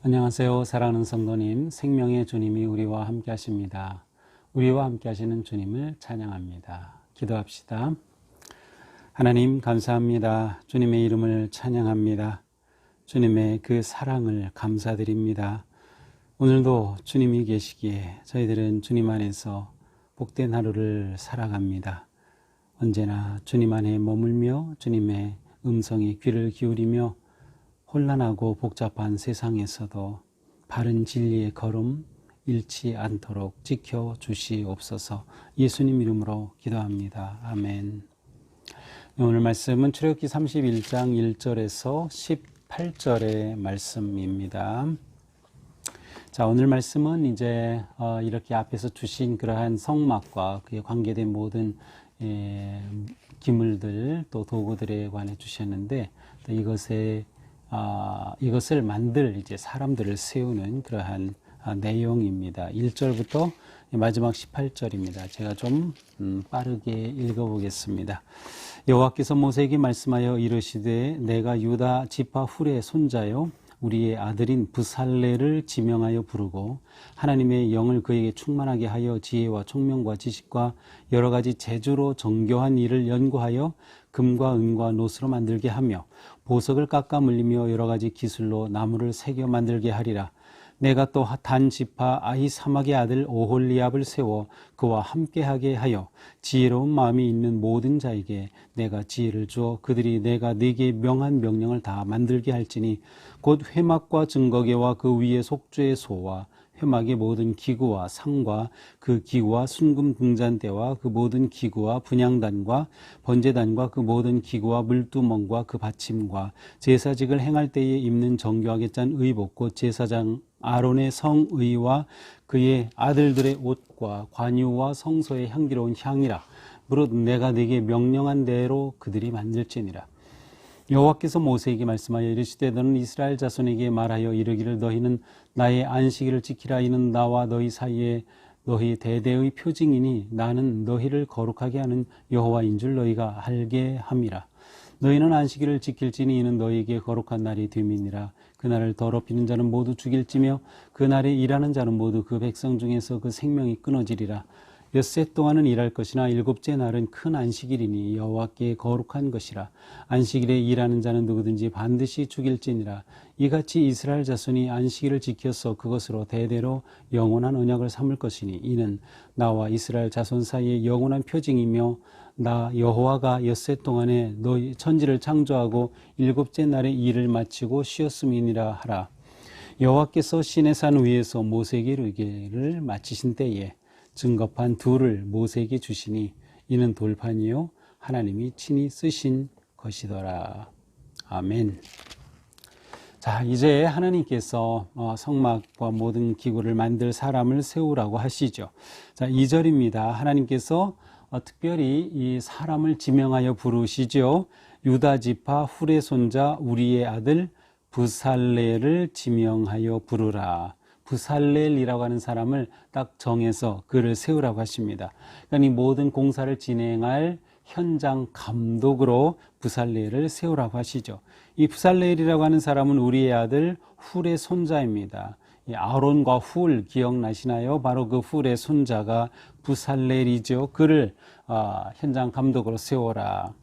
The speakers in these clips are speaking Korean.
안녕하세요. 사랑하는 성도님, 생명의 주님이 우리와 함께 하십니다. 우리와 함께 하시는 주님을 찬양합니다. 기도합시다. 하나님 감사합니다. 주님의 이름을 찬양합니다. 주님의 그 사랑을 감사드립니다. 오늘도 주님이 계시기에 저희들은 주님 안에서 복된 하루를 살아갑니다. 언제나 주님 안에 머물며 주님의 음성에 귀를 기울이며 혼란하고 복잡한 세상에서도 바른 진리의 걸음 잃지 않도록 지켜주시옵소서. 예수님 이름으로 기도합니다. 아멘. 오늘 말씀은 출애굽기 31장 1절에서 18절의 말씀입니다. 자, 오늘 말씀은 이제 이렇게 앞에서 주신 그러한 성막과 그에 관계된 모든 기물들 또 도구들에 관해 주셨는데, 또 이것을 만들 이제 사람들을 세우는 그러한 내용입니다. 1절부터 마지막 18절입니다. 제가 좀 빠르게 읽어보겠습니다. 여호와께서 모세에게 말씀하여 이르시되 내가 유다 지파 훌의 손자요 우리의 아들인 브살레를 지명하여 부르고 하나님의 영을 그에게 충만하게 하여 지혜와 총명과 지식과 여러 가지 재주로 정교한 일을 연구하여 금과 은과 노스로 만들게 하며 보석을 깎아 물리며 여러 가지 기술로 나무를 새겨 만들게 하리라. 내가 또 단 지파 아히사막의 아들 오홀리압을 세워 그와 함께하게 하여 지혜로운 마음이 있는 모든 자에게 내가 지혜를 주어 그들이 내가 네게 명한 명령을 다 만들게 할지니 곧 회막과 증거계와 그 위에 속죄의 소와 회막의 모든 기구와 상과 그 기구와 순금 등잔대와 그 모든 기구와 분향단과 번제단과 그 모든 기구와 물두멍과 그 받침과 제사직을 행할 때에 입는 정교하게 짠 의복 제사장 아론의 성의와 그의 아들들의 옷과 관유와 성소의 향기로운 향이라. 무릇 내가 네게 명령한 대로 그들이 만들지니라. 여호와께서 모세에게 말씀하여 이르시되 너는 이스라엘 자손에게 말하여 이르기를 너희는 나의 안식일을 지키라. 이는 나와 너희 사이에 너희 대대의 표징이니 나는 너희를 거룩하게 하는 여호와인 줄 너희가 알게 함이라. 너희는 안식일을 지킬지니 이는 너희에게 거룩한 날이 됨이니라. 그날을 더럽히는 자는 모두 죽일지며 그날에 일하는 자는 모두 그 백성 중에서 그 생명이 끊어지리라. 엿새 동안은 일할 것이나 일곱째 날은 큰 안식일이니 여호와께 거룩한 것이라. 안식일에 일하는 자는 누구든지 반드시 죽일지니라. 이같이 이스라엘 자손이 안식일을 지켜서 그것으로 대대로 영원한 언약을 삼을 것이니 이는 나와 이스라엘 자손 사이에 영원한 표징이며 나 여호와가 엿새 동안에 너희 천지를 창조하고 일곱째 날에 일을 마치고 쉬었음이니라 하라. 여호와께서 시내산 위에서 모세에게 이르기를 마치신 때에 증거판 둘을 모세에게 주시니 이는 돌판이요 하나님이 친히 쓰신 것이더라. 아멘. 자, 이제 하나님께서 성막과 모든 기구를 만들 사람을 세우라고 하시죠. 자, 2절입니다. 하나님께서 특별히 이 사람을 지명하여 부르시죠. 유다 지파 훌의 손자 우리의 아들 브살레를 지명하여 부르라. 브살렐이라고 하는 사람을 딱 정해서 그를 세우라고 하십니다. 그러니까 이 모든 공사를 진행할 현장 감독으로 브살렐을 세우라고 하시죠. 이 브살렐이라고 하는 사람은 우리의 아들 훌의 손자입니다. 이 아론과 훌 기억나시나요? 바로 그 훌의 손자가 브살렐이죠. 그를 현장 감독으로 세워라.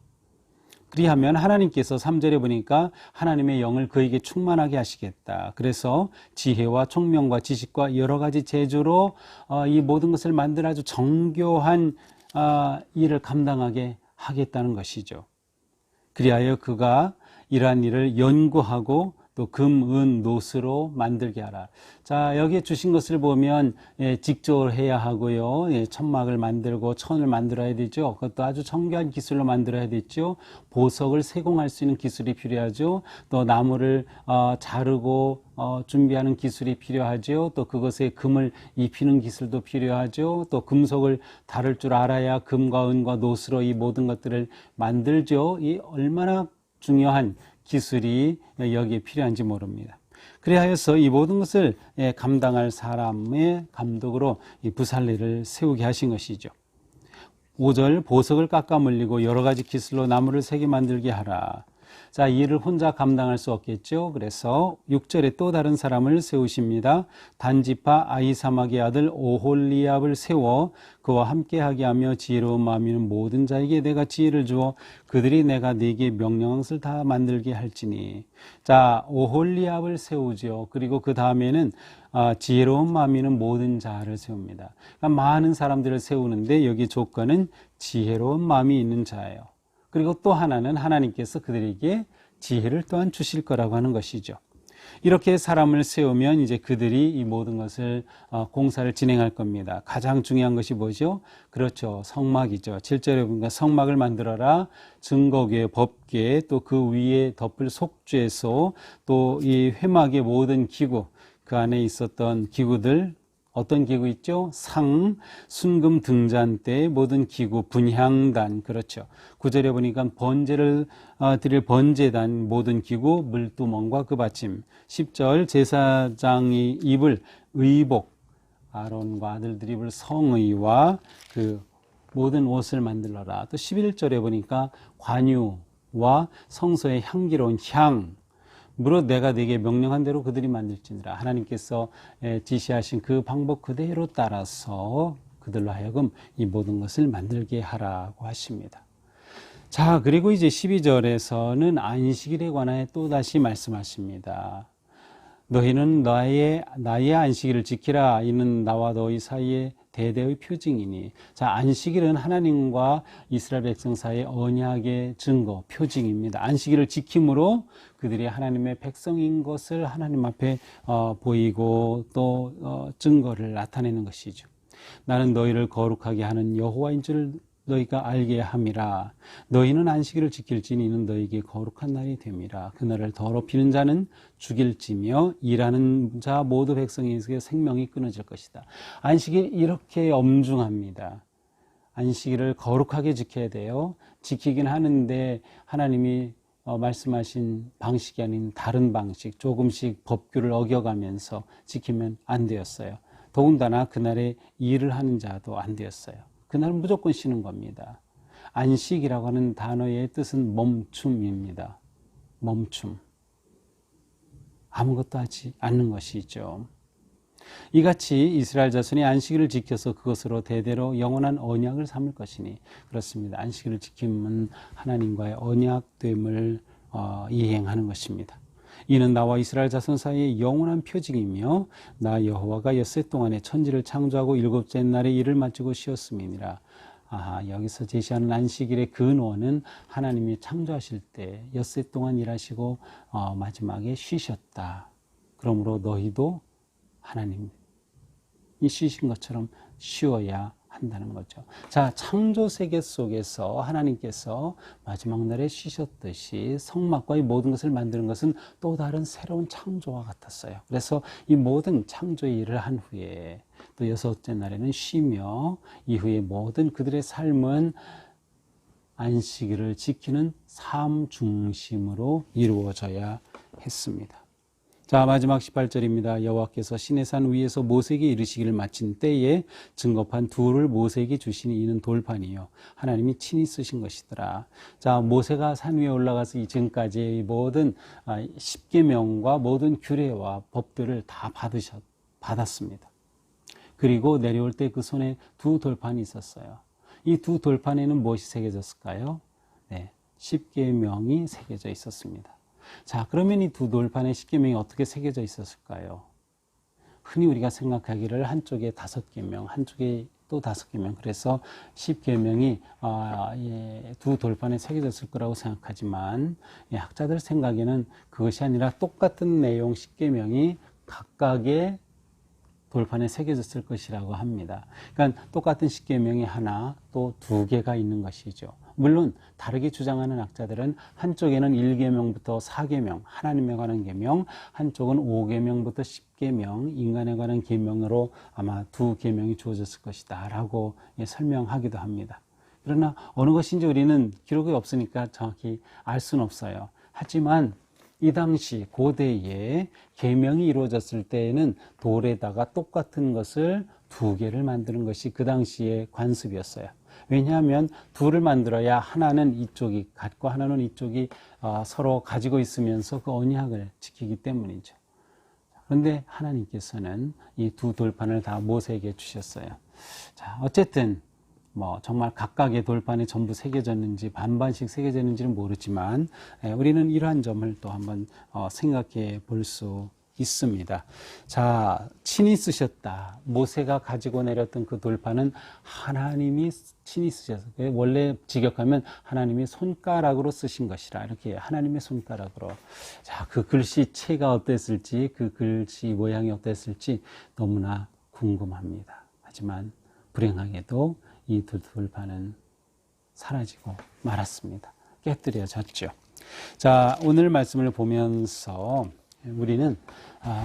그리하면 하나님께서 3절에 보니까 하나님의 영을 그에게 충만하게 하시겠다. 그래서 지혜와 총명과 지식과 여러 가지 재주로 이 모든 것을 만들어 아주 정교한 일을 감당하게 하겠다는 것이죠. 그리하여 그가 이러한 일을 연구하고 또 금, 은, 노스로 만들게 하라. 자, 여기에 주신 것을 보면 직조를 해야 하고요. 천막을 만들고 천을 만들어야 되죠. 그것도 아주 정교한 기술로 만들어야 되죠. 보석을 세공할 수 있는 기술이 필요하죠. 또 나무를 자르고 준비하는 기술이 필요하죠. 또 그것에 금을 입히는 기술도 필요하죠. 또 금속을 다룰 줄 알아야 금과 은과 노스로 이 모든 것들을 만들죠. 이 얼마나 중요한 기술이 여기에 필요한지 모릅니다. 그래하여서 이 모든 것을 감당할 사람의 감독으로 이 브살레를 세우게 하신 것이죠. 5절 보석을 깎아 물리고 여러 가지 기술로 나무를 새게 만들게 하라. 자, 이 일을 혼자 감당할 수 없겠죠. 그래서 6절에 또 다른 사람을 세우십니다. 단지파 아히사막의 아들 오홀리압을 세워 그와 함께하게 하며 지혜로운 마음이 있는 모든 자에게 내가 지혜를 주어 그들이 내가 네게 명령한 것을 다 만들게 할지니. 자, 오홀리압을 세우죠. 그리고 그 다음에는 지혜로운 마음이 있는 모든 자를 세웁니다. 그러니까 많은 사람들을 세우는데 여기 조건은 지혜로운 마음이 있는 자예요. 그리고 또 하나는 하나님께서 그들에게 지혜를 또한 주실 거라고 하는 것이죠. 이렇게 사람을 세우면 이제 그들이 이 모든 것을 공사를 진행할 겁니다. 가장 중요한 것이 뭐죠? 그렇죠. 성막이죠. 7절에 보니까 성막을 만들어라. 증거궤, 법궤, 또 그 위에 덮을 속죄소, 또 이 회막의 모든 기구, 그 안에 있었던 기구들, 어떤 기구 있죠? 상, 순금 등잔대, 모든 기구, 분향단, 그렇죠. 9절에 보니까 번제를 드릴 번제단, 모든 기구, 물두멍과 그 받침. 10절 제사장이 입을 의복, 아론과 아들들이 입을 성의와 그 모든 옷을 만들어라. 또 11절에 보니까 관유와 성소의 향기로운 향, 무릇 내가 네게 명령한 대로 그들이 만들지니라. 하나님께서 지시하신 그 방법 그대로 따라서 그들로 하여금 이 모든 것을 만들게 하라고 하십니다. 자, 그리고 이제 12절에서는 안식일에 관하여 또다시 말씀하십니다. 너희는 나의 안식일을 지키라. 이는 나와 너희 사이에 대대의 표징이니. 자, 안식일은 하나님과 이스라엘 백성 사이의 언약의 증거, 표징입니다. 안식일을 지킴으로 그들이 하나님의 백성인 것을 하나님 앞에 보이고 또 증거를 나타내는 것이죠. 나는 너희를 거룩하게 하는 여호와인 줄 너희가 알게 함이라. 너희는 안식일을 지킬지니 이는 너희에게 거룩한 날이 됨이라. 그날을 더럽히는 자는 죽일지며 일하는 자 모두 백성에게 생명이 끊어질 것이다. 안식일 이렇게 엄중합니다. 안식일을 거룩하게 지켜야 돼요. 지키긴 하는데 하나님이 말씀하신 방식이 아닌 다른 방식, 조금씩 법규를 어겨가면서 지키면 안 되었어요. 더군다나 그날에 일을 하는 자도 안 되었어요. 그날은 무조건 쉬는 겁니다. 안식이라고 하는 단어의 뜻은 멈춤입니다. 멈춤. 아무것도 하지 않는 것이죠. 이같이 이스라엘 자손이 안식일을 지켜서 그것으로 대대로 영원한 언약을 삼을 것이니. 그렇습니다. 안식일을 지키면 하나님과의 언약됨을 이행하는 것입니다. 이는 나와 이스라엘 자손 사이의 영원한 표징이며 나 여호와가 엿새 동안에 천지를 창조하고 일곱째 날에 일을 마치고 쉬었음이니라. 여기서 제시하는 안식일의 근원은 하나님이 창조하실 때 엿새 동안 일하시고 마지막에 쉬셨다. 그러므로 너희도 하나님이 쉬신 것처럼 쉬어야 한다는 거죠. 자, 창조 세계 속에서 하나님께서 마지막 날에 쉬셨듯이 성막과 이 모든 것을 만드는 것은 또 다른 새로운 창조와 같았어요. 그래서 이 모든 창조의 일을 한 후에 또 여섯째 날에는 쉬며 이후에 모든 그들의 삶은 안식일을 지키는 삶 중심으로 이루어져야 했습니다. 자, 마지막 18절입니다. 여호와께서 시내산 위에서 모세에게 이르시기를 마친 때에 증거판 둘을 모세에게 주시니 이는 돌판이요 하나님이 친히 쓰신 것이더라. 자, 모세가 산 위에 올라가서 이전까지의 모든 10계명과 모든 규례와 법들을 다 받았습니다. 그리고 내려올 때 그 손에 두 돌판이 있었어요. 이 두 돌판에는 무엇이 새겨졌을까요? 네, 10계명이 새겨져 있었습니다. 자, 그러면 이 두 돌판에 10계명이 어떻게 새겨져 있었을까요? 흔히 우리가 생각하기를 한쪽에 5계명, 한쪽에 또 5계명, 그래서 10계명이 두 돌판에 새겨졌을 거라고 생각하지만 학자들 생각에는 그것이 아니라 똑같은 내용 10계명이 각각의 돌판에 새겨졌을 것이라고 합니다. 그러니까 똑같은 10계명이 하나 또 2개가 있는 것이죠. 물론 다르게 주장하는 학자들은 한쪽에는 1계명부터 4계명, 하나님에 관한 계명, 한쪽은 5계명부터 10계명, 인간에 관한 계명으로 아마 2계명이 주어졌을 것이다 라고 설명하기도 합니다. 그러나 어느 것인지 우리는 기록이 없으니까 정확히 알 수는 없어요. 하지만 이 당시 고대에 계명이 이루어졌을 때에는 돌에다가 똑같은 것을 2개를 만드는 것이 그 당시의 관습이었어요. 왜냐하면 둘을 만들어야 하나는 이쪽이 갖고 하나는 이쪽이 서로 가지고 있으면서 그 언약을 지키기 때문이죠. 그런데 하나님께서는 이 두 돌판을 다 모세에게 주셨어요. 자, 어쨌든 정말 각각의 돌판에 전부 새겨졌는지 반반씩 새겨졌는지는 모르지만 우리는 이러한 점을 또 한번 생각해 볼 수 있습니다. 자, 친히 쓰셨다. 모세가 가지고 내렸던 그 돌판은 하나님이 친히 쓰셨어요. 원래 직역하면 하나님이 손가락으로 쓰신 것이라, 이렇게 하나님의 손가락으로. 자, 그 글씨체가 어땠을지, 그 글씨 모양이 어땠을지 너무나 궁금합니다. 하지만 불행하게도 이 돌판은 사라지고 말았습니다. 깨뜨려졌죠. 자, 오늘 말씀을 보면서 우리는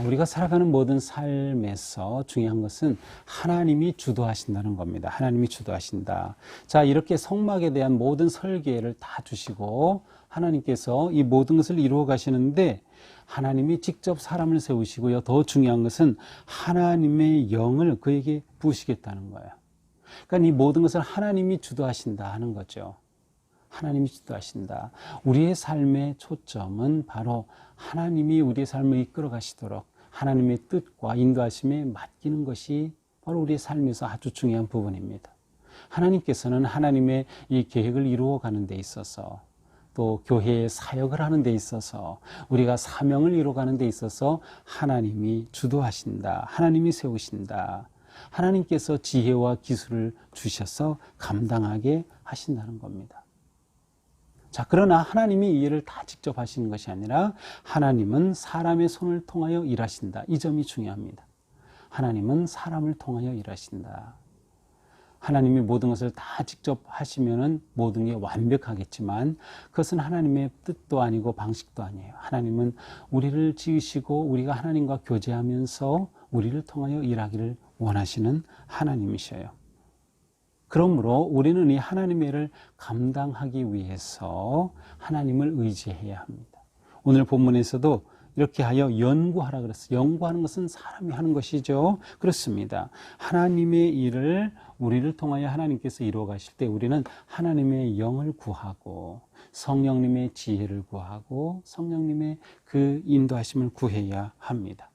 우리가 살아가는 모든 삶에서 중요한 것은 하나님이 주도하신다는 겁니다. 하나님이 주도하신다. 자, 이렇게 성막에 대한 모든 설계를 다 주시고 하나님께서 이 모든 것을 이루어 가시는데 하나님이 직접 사람을 세우시고요. 더 중요한 것은 하나님의 영을 그에게 부으시겠다는 거예요. 그러니까 이 모든 것을 하나님이 주도하신다 하는 거죠. 하나님이 주도하신다. 우리의 삶의 초점은 바로 하나님이 우리의 삶을 이끌어 가시도록 하나님의 뜻과 인도하심에 맡기는 것이 바로 우리의 삶에서 아주 중요한 부분입니다. 하나님께서는 하나님의 이 계획을 이루어 가는 데 있어서 또 교회의 사역을 하는 데 있어서 우리가 사명을 이루어 가는 데 있어서 하나님이 주도하신다. 하나님이 세우신다. 하나님께서 지혜와 기술을 주셔서 감당하게 하신다는 겁니다. 자, 그러나 하나님이 이 일을 다 직접 하시는 것이 아니라 하나님은 사람의 손을 통하여 일하신다. 이 점이 중요합니다. 하나님은 사람을 통하여 일하신다. 하나님이 모든 것을 다 직접 하시면은 모든 게 완벽하겠지만 그것은 하나님의 뜻도 아니고 방식도 아니에요. 하나님은 우리를 지으시고 우리가 하나님과 교제하면서 우리를 통하여 일하기를 원하시는 하나님이셔요. 그러므로 우리는 이 하나님의 일을 감당하기 위해서 하나님을 의지해야 합니다. 오늘 본문에서도 이렇게 하여 연구하라 그랬어요. 연구하는 것은 사람이 하는 것이죠. 그렇습니다. 하나님의 일을 우리를 통하여 하나님께서 이루어 가실 때 우리는 하나님의 영을 구하고 성령님의 지혜를 구하고 성령님의 그 인도하심을 구해야 합니다.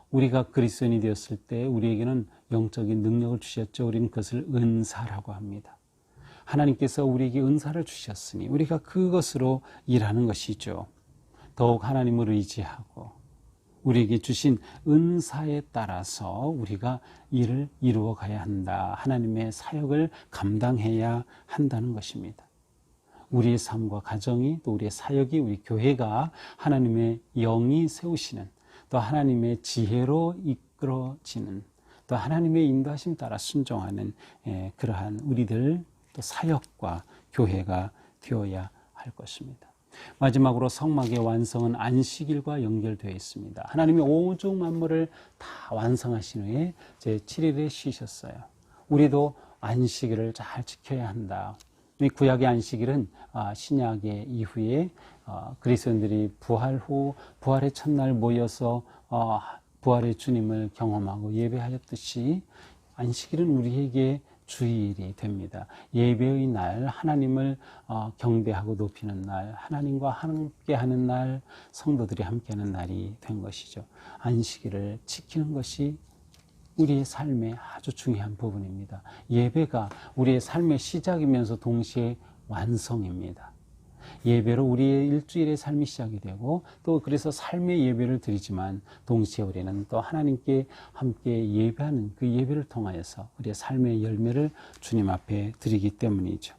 우리가 그리스도인이 되었을 때 우리에게는 영적인 능력을 주셨죠. 우리는 그것을 은사라고 합니다. 하나님께서 우리에게 은사를 주셨으니 우리가 그것으로 일하는 것이죠. 더욱 하나님을 의지하고 우리에게 주신 은사에 따라서 우리가 일을 이루어 가야 한다. 하나님의 사역을 감당해야 한다는 것입니다. 우리의 삶과 가정이 또 우리의 사역이 우리 교회가 하나님의 영이 세우시는 또 하나님의 지혜로 이끌어지는 또 하나님의 인도하심 따라 순종하는 그러한 우리들 또 사역과 교회가 되어야 할 것입니다. 마지막으로 성막의 완성은 안식일과 연결되어 있습니다. 하나님이 오직 만물을 다 완성하신 후에 제7일에 쉬셨어요. 우리도 안식일을 잘 지켜야 한다. 이 구약의 안식일은 신약의 이후에 그리스도인들이 부활 후 부활의 첫날 모여서 부활의 주님을 경험하고 예배하였듯이 안식일은 우리에게 주일이 됩니다. 예배의 날, 하나님을 경배하고 높이는 날, 하나님과 함께하는 날, 성도들이 함께하는 날이 된 것이죠. 안식일을 지키는 것이 우리의 삶의 아주 중요한 부분입니다. 예배가 우리의 삶의 시작이면서 동시에 완성입니다. 예배로 우리의 일주일의 삶이 시작이 되고 또 그래서 삶의 예배를 드리지만 동시에 우리는 또 하나님께 함께 예배하는 그 예배를 통하여서 우리의 삶의 열매를 주님 앞에 드리기 때문이죠.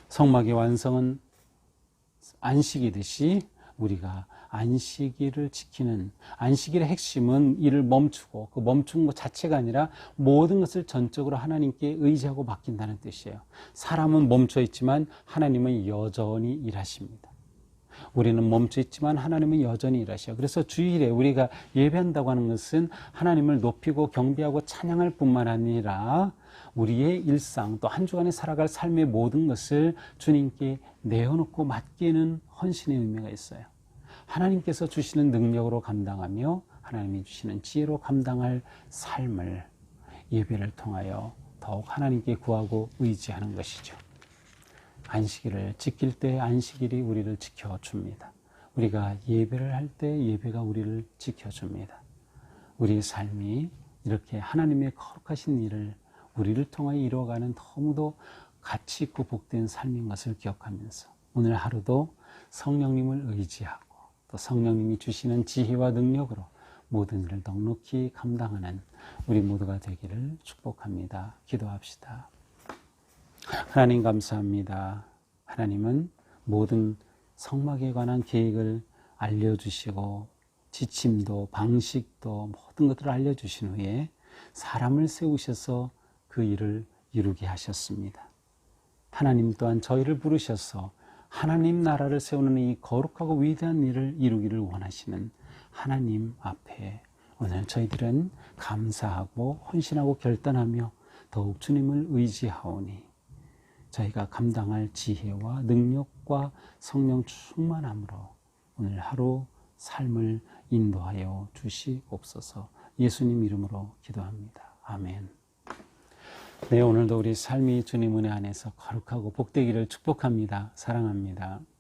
성막의 완성은 안식이듯이 우리가 안식일을 지키는 안식일의 핵심은 일을 멈추고 그 멈춘 것 자체가 아니라 모든 것을 전적으로 하나님께 의지하고 맡긴다는 뜻이에요. 사람은 멈춰 있지만 하나님은 여전히 일하십니다. 우리는 멈춰 있지만 하나님은 여전히 일하셔요. 그래서 주일에 우리가 예배한다고 하는 것은 하나님을 높이고 경배하고 찬양할 뿐만 아니라 우리의 일상 또 한 주간에 살아갈 삶의 모든 것을 주님께 내어놓고 맡기는 헌신의 의미가 있어요. 하나님께서 주시는 능력으로 감당하며 하나님이 주시는 지혜로 감당할 삶을 예배를 통하여 더 더욱 하나님께 구하고 의지하는 것이죠. 안식일을 지킬 때 안식일이 우리를 지켜줍니다. 우리가 예배를 할 때 예배가 우리를 지켜줍니다. 우리의 삶이 이렇게 하나님의 거룩하신 일을 우리를 통하여 이루어가는 너무도 가치 있고 복된 삶인 것을 기억하면서 오늘 하루도 성령님을 의지하고 또 성령님이 주시는 지혜와 능력으로 모든 일을 넉넉히 감당하는 우리 모두가 되기를 축복합니다. 기도합시다. 하나님 감사합니다. 하나님은 모든 성막에 관한 계획을 알려주시고 지침도 방식도 모든 것들을 알려주신 후에 사람을 세우셔서 그 일을 이루게 하셨습니다. 하나님 또한 저희를 부르셔서 하나님 나라를 세우는 이 거룩하고 위대한 일을 이루기를 원하시는 하나님 앞에 오늘 저희들은 감사하고 헌신하고 결단하며 더욱 주님을 의지하오니 저희가 감당할 지혜와 능력과 성령 충만함으로 오늘 하루 삶을 인도하여 주시옵소서. 예수님 이름으로 기도합니다. 아멘. 네, 오늘도 우리 삶이 주님 은혜 안에서 거룩하고 복되기를 축복합니다. 사랑합니다.